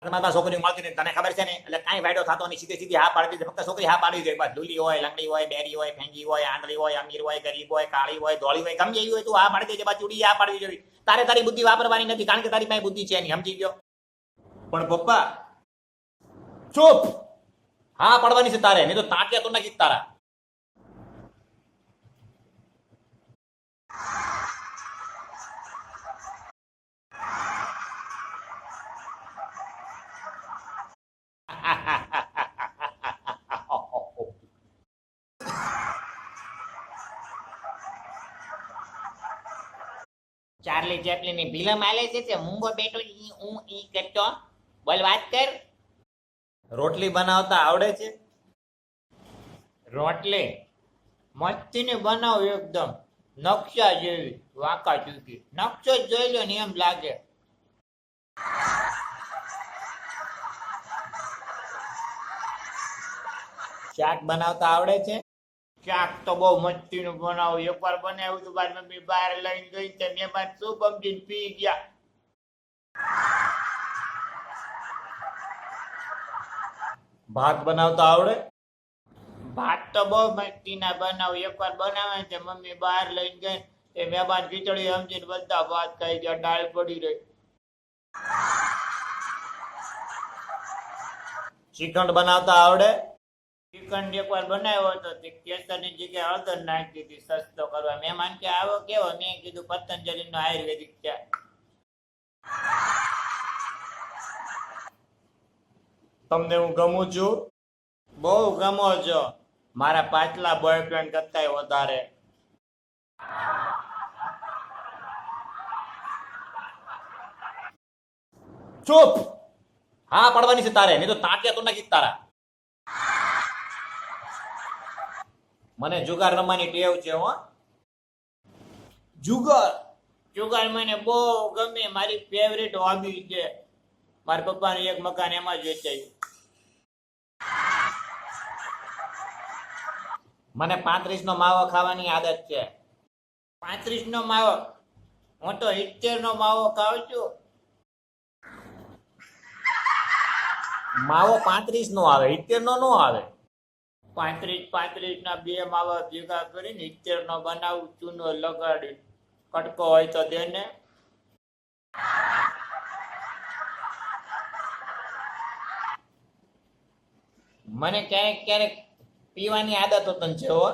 મારા છોકરી મળતી નહીં તને ખબર છે ને એટલે કાંઈ વાયડો થતો નહીં સીધી સીધી હા પાડતી છે ફક્ત છોકરી હા પાડવી જોઈએ બસ લુલી હોય લંગડી હોય બેરી હોય ફેંગી હોય આંધળી હોય અમીર હોય ગરીબ હોય કાળી હોય ધોળી હોય ગમે એવી હોય તું હા પાડી દેજે બસ ચૂડી હા પાડવી જોઈએ તારે તારી બુદ્ધિ વાપરવાની નથી કારણ કે તારી પાસે બુદ્ધિ છે નહીં સમજી ગયો પણ પપ્પા ચૂપ હા પાડવાની છે તારે નહીં તો તાંટિયા તો નાખી તારા ચાર્લી ચેપલિન ની ફિલ્મ આલે છે મૂંગો બેટો ઈ હું ઈ કરતો બોલ વાત કર રોટલી બનાવતા આવડે છે રોટલી મસ્તી ને બનાવ એકદમ નકશા જેવી વાંકા ચૂકી નકશો જ જોઈ લો ને એમ લાગે શાક બનાવતા આવડે છે શાક તો બહુ મસ્તી નું બનાવું એકવાર બનાવ્યું તો બાર મમ્મી બહાર લઈને ગઈ તે મહેમાન શું સમજીને પી ગયા ભાત બનાવતા આવડે ભાત તો બહુ મસ્તી ના બનાવું એકવાર બનાવે છે મમ્મી બહાર લઈને ગઈ તે મહેમાન ખીચડી સમજીને બધા ભાત ખાઈ ગયા દાળ પડી રહી શ્રીખંડ બનાવતા આવડે શ્રીખંડ એકવાર બનાવ્યો હતો તે કેસરની જગ્યાએ હળદર નાખી દીધી સસ્તો કરવા મહેમાન કે આવો કેવો મેં કીધું પતંજલિ નો આયુર્વેદિક છે તમને હું ગમું છું બહુ ગમો છો મારા પાછલા બોયફ્રેન્ડ કરતા વધારે ચૂપ હા પડવાની છે તારે નહીં તો તાંટિયા તો નાખી તારા મને જુગાર રમવાની ટેવ છે હો જુગાર મને બહુ ગમે મારી ફેવરેટ હોબી છે મારા પપ્પાનું એક મકાન એમાં જ વેચાયું મને 35 નો માવો ખાવાની આદત છે 35 નો માવો હું તો 70 નો માવો ખાઉં છું માવો 35 નો આવે 70 નો નો આવે 35 ના બે માવા ભેગા કરીને 70 નો બનાવું ચૂનો લગાડી કટકો હોય તો દેને મને ક્યારેક ક્યારેક પીવાની આદત હોતન છે હો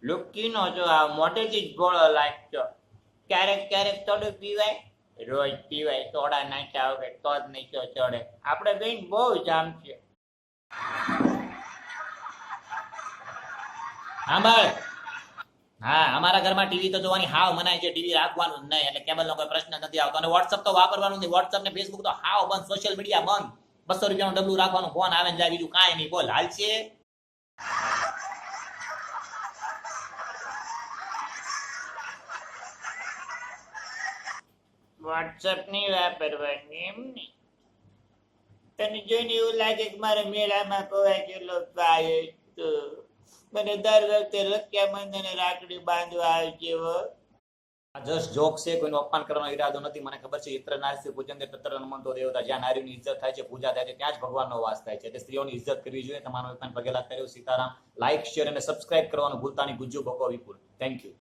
લુકીનો જો આ મોટેથી જ ભોળો લાગતો ક્યારેક ક્યારેક થોડું પીવાય રોજ પીવાય સોડા નાખ્યા વગર તો જ નહીં ચડે આપણે બેન બહુ જામ છે સાંભળ હા અમારા ઘરમાં ટીવી તો જોવાની હાવ મનાય છે ટીવી રાખવાનું જ નહીં એટલે કેબલ નો કોઈ પ્રશ્ન નથી આવતો અને વોટ્સઅપ તો વાપરવાનું નહીં વોટ્સઅપ ને ફેસબુક તો હાવ બંધ સોશિયલ મીડિયા બંધ 200 રૂપિયાનું ડબલું રાખવાનું ફોન આવે ને જાય બીજું કાંઈ નહીં બોલ હાલ છે વોટ્સઅપ નહીં વાપરવાની એમ ને તને જોઈને એવું લાગે કે મારા મેળામાં કોવાય કેટલો પાય તો મને દર વખતે રક્ષાબંધને રાખડી બાંધવા આવશે જસ્ટ જોક છે કોઈનું અપમાન કરવાનો ઈરાદો નથી મને ખબર છે ઇત્ર નારી પૂજન તત્ર હનુમંતો દેવતા જ્યાં નારીની ઇજ્જત થાય છે પૂજા થાય છે ત્યાં જ ભગવાનનો વાસ થાય છે એટલે સ્ત્રીઓની ઇજ્જત કરવી જોઈએ તમારો પગે લાગ કર્યો સીતારામ લાઈક શેર અને સબસ્ક્રાઇબ કરવાનું ભૂલતા નહીં ગુજ્જુ બકો વિપુલ થેન્ક યુ